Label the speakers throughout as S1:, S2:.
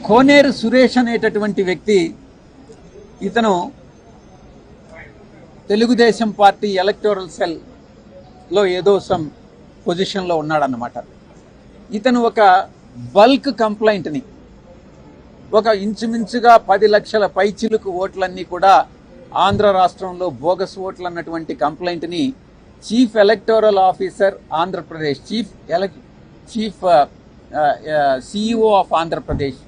S1: కోనేరు సురేష్ అనేటటువంటి వ్యక్తి ఇతను తెలుగుదేశం పార్టీ ఎలక్టోరల్ సెల్లో ఏదో సమ్ పొజిషన్లో ఉన్నాడన్నమాట. ఇతను ఒక బల్క్ కంప్లైంట్ని, ఒక ఇంచుమించుగా 10 లక్షల పైచిలుకు ఓట్లన్నీ కూడా ఆంధ్ర రాష్ట్రంలో బోగస్ ఓట్లు అన్నటువంటి కంప్లైంట్ని chief electoral officer Andhra Pradesh, chief CEO of Andhra Pradesh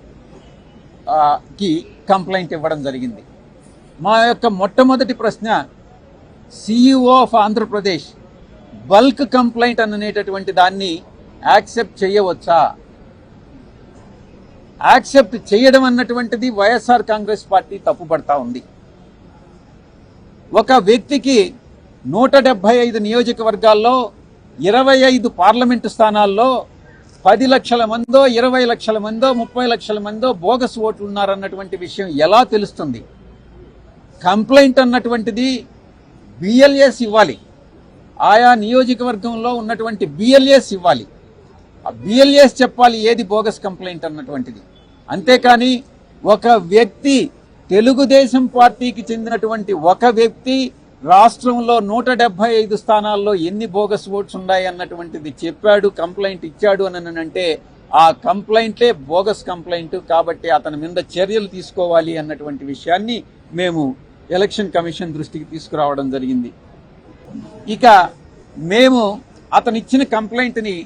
S1: కి కంప్లైంట్ ఇవ్వడం జరిగింది. మా యొక్క మొట్టమొదటి ప్రశ్న, CEO of Andhra Pradesh bulk complaint అనేటటువంటి దాన్ని యాక్సెప్ట్ చేయవచ్చా? యాక్సెప్ట్ చేయడం అన్నటువంటిది వైఎస్ఆర్ కాంగ్రెస్ పార్టీ తప్పుపడతా ఉంది. ఒక వ్యక్తికి 175 నియోజకవర్గాల్లో 25 పార్లమెంటు స్థానాల్లో 10 లక్షల మందో 20 లక్షల మందో 30 లక్షల మందో బోగస్ ఓట్లు ఉన్నారన్నటువంటి విషయం ఎలా తెలుస్తుంది? కంప్లైంట్ అన్నటువంటిది బిఎల్ఏస్ ఇవ్వాలి, ఆయా నియోజకవర్గంలో ఉన్నటువంటి బిఎల్ఏస్ ఇవ్వాలి. ఆ బిఎల్ఏస్ చెప్పాలి ఏది బోగస్ కంప్లైంట్ అన్నటువంటిది. అంతేకాని ఒక వ్యక్తి, తెలుగుదేశం పార్టీకి చెందినటువంటి ఒక వ్యక్తి రాష్ట్రంలో 175 స్థానాల్లో ఎన్ని బోగస్ ఓట్స్ ఉన్నాయి అన్నటువంటిది చెప్పాడు, కంప్లైంట్ ఇచ్చాడు అని అంటే ఆ కంప్లైంట్లే బోగస్ కంప్లైంట్. కాబట్టి అతని మీద చర్యలు తీసుకోవాలి అన్నటువంటి విషయాన్ని మేము ఎలక్షన్ కమిషన్ దృష్టికి తీసుకురావడం జరిగింది. ఇక మేము అతను ఇచ్చిన కంప్లైంట్ని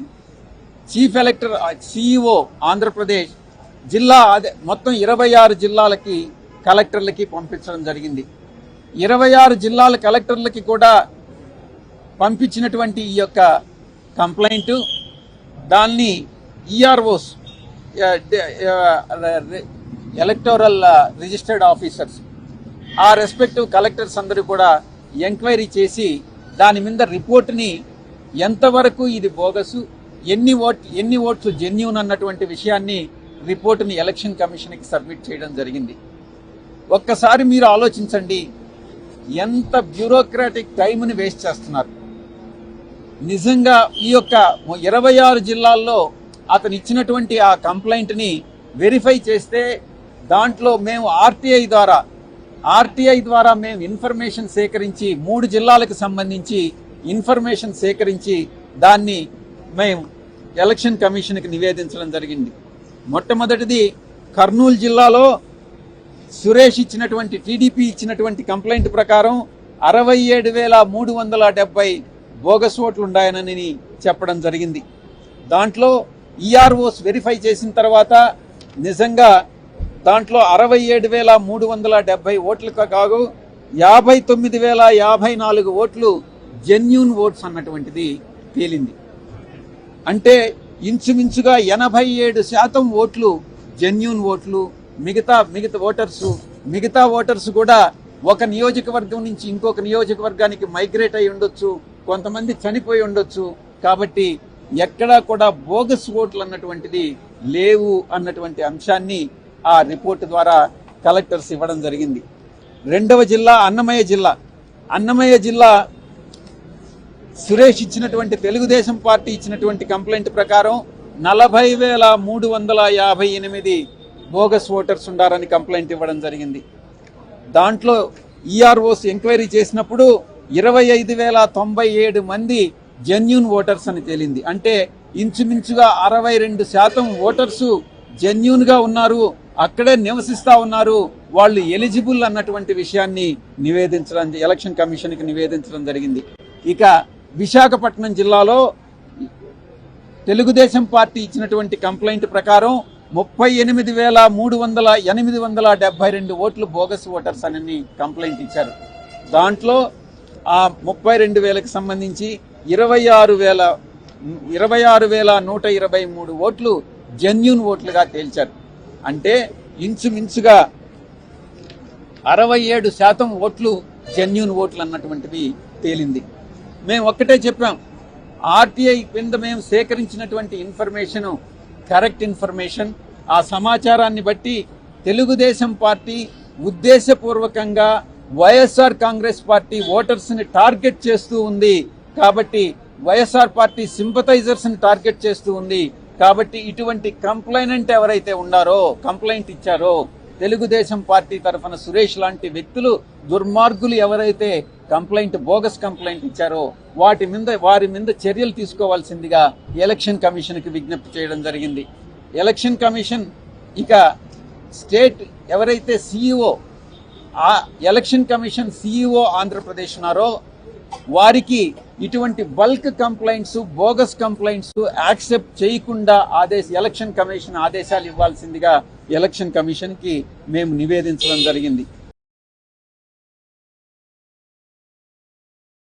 S1: చీఫ్ ఎలక్టర్ సిఇఓ ఆంధ్రప్రదేశ్ జిల్లా మొత్తం 26 జిల్లాలకి కలెక్టర్లకి పంపించడం జరిగింది. 26 జిల్లాల కలెక్టర్లకి కూడా పంపించినటువంటి ఈ యొక్క కంప్లైంట్ దాన్ని ఈఆర్ఓస్, ఎలక్టోరల్ రిజిస్టర్డ్ ఆఫీసర్స్, ఆ రెస్పెక్టివ్ కలెక్టర్స్ అందరూ కూడా ఎంక్వైరీ చేసి దాని మీద రిపోర్ట్ని ఎంతవరకు ఇది బోగసు, ఎన్ని ఓట్లు జెన్యూన్ అన్నటువంటి విషయాన్ని రిపోర్ట్ని ఎలక్షన్ కమిషన్కి సబ్మిట్ చేయడం జరిగింది. ఒక్కసారి మీరు ఆలోచించండి, ఎంత బ్యూరోక్రాటిక్ టైంని వేస్ట్ చేస్తున్నారు. నిజంగా ఈ యొక్క 26 జిల్లాల్లో అతను ఇచ్చినటువంటి ఆ కంప్లైంట్ని వెరిఫై చేస్తే దాంట్లో మేము ఆర్టీఐ ద్వారా మేము ఇన్ఫర్మేషన్ సేకరించి 3 జిల్లాలకు సంబంధించి ఇన్ఫర్మేషన్ సేకరించి దాన్ని మేము ఎలక్షన్ కమిషన్కి నివేదించడం జరిగింది. మొట్టమొదటిది కర్నూలు జిల్లాలో సురేష్ ఇచ్చినటువంటి, టీడీపీ ఇచ్చినటువంటి కంప్లైంట్ ప్రకారం 67,370 బోగస్ ఓట్లు ఉన్నాయని చెప్పడం జరిగింది. దాంట్లో ఈఆర్ఓస్ వెరిఫై చేసిన తర్వాత నిజంగా దాంట్లో 67,370 ఓట్లకు కాదు 59,054 ఓట్లు జెన్యూన్ ఓట్స్ అన్నటువంటిది తేలింది. అంటే ఇంచుమించుగా 87% ఓట్లు జెన్యూన్ ఓట్లు. మిగతా ఓటర్స్ కూడా ఒక నియోజకవర్గం నుంచి ఇంకొక నియోజకవర్గానికి మైగ్రేట్ అయి ఉండొచ్చు, కొంతమంది చనిపోయి ఉండొచ్చు. కాబట్టి ఎక్కడా కూడా బోగస్ ఓట్లు అన్నటువంటిది లేవు అన్నటువంటి అంశాన్ని ఆ రిపోర్టు ద్వారా కలెక్టర్స్ ఇవ్వడం జరిగింది. రెండవ జిల్లా అన్నమయ్య జిల్లా సురేష్ ఇచ్చినటువంటి, తెలుగుదేశం పార్టీ ఇచ్చినటువంటి కంప్లైంట్ ప్రకారం 40,358 బోగస్ ఓటర్స్ ఉండారని కంప్లైంట్ ఇవ్వడం జరిగింది. దాంట్లో ఈఆర్ఓస్ ఎంక్వైరీ చేసినప్పుడు 25,097 మంది జెన్యూన్ ఓటర్స్ అని తేలింది. అంటే ఇంచుమించుగా 62% ఓటర్సు జెన్యూన్గా ఉన్నారు, అక్కడే నివసిస్తూ ఉన్నారు, వాళ్ళు ఎలిజిబుల్ అన్నటువంటి విషయాన్ని ఎలక్షన్ కమిషన్కి నివేదించడం జరిగింది. ఇక విశాఖపట్నం జిల్లాలో తెలుగుదేశం పార్టీ ఇచ్చినటువంటి కంప్లైంట్ ప్రకారం 38,872 ఓట్లు బోగస్ ఓటర్స్ అని కంప్లైంట్ ఇచ్చారు. దాంట్లో ఆ 32,000కి సంబంధించి 26,123 ఓట్లు జెన్యూన్ ఓట్లుగా తేల్చారు. అంటే ఇంచుమించుగా 67% ఓట్లు జెన్యూన్ ఓట్లు అన్నటువంటివి తేలింది. మేము ఒక్కటే చెప్పాం, ఆర్టీఐ కింద మేము సేకరించినటువంటి ఇన్ఫర్మేషన్ కరెక్ట్ ఇన్ఫర్మేషన్. ఆ సమాచారాన్ని బట్టి తెలుగుదేశం పార్టీ ఉద్దేశపూర్వకంగా వైఎస్ఆర్ కాంగ్రెస్ పార్టీ ఓటర్స్ని టార్గెట్ చేస్తూ ఉంది. కాబట్టి వైఎస్ఆర్ పార్టీ సింపథైజర్స్ని టార్గెట్ చేస్తూ ఉంది. కాబట్టి ఇటువంటి కంప్లైనెంట్ ఎవరైతే ఉన్నారో, కంప్లైంట్ ఇచ్చారో, తెలుగుదేశం పార్టీ తరఫున సురేష్ లాంటి వ్యక్తులు, దుర్మార్గులు ఎవరైతే బోగస్ కంప్లైంట్ ఇచ్చారో వారి మీద చర్యలు తీసుకోవాల్సిందిగా ఎలక్షన్ కమిషన్కి విజ్ఞప్తి చేయడం జరిగింది. ఎలక్షన్ కమిషన్ ఇక స్టేట్ ఎవరైతే సిఇఓ, ఆ ఎలక్షన్ కమిషన్ సిఇఓ ఆంధ్రప్రదేశ్ ఉన్నారో వారికి ఇటువంటి bulk complaints, bogus complaints accept చేయకుండా ఎలక్షన్ కమిషన్ ఆదేశాలు ఇవ్వాల్సిందిగా ఎలక్షన్ కమిషన్కి మేము నివేదించడం జరిగింది.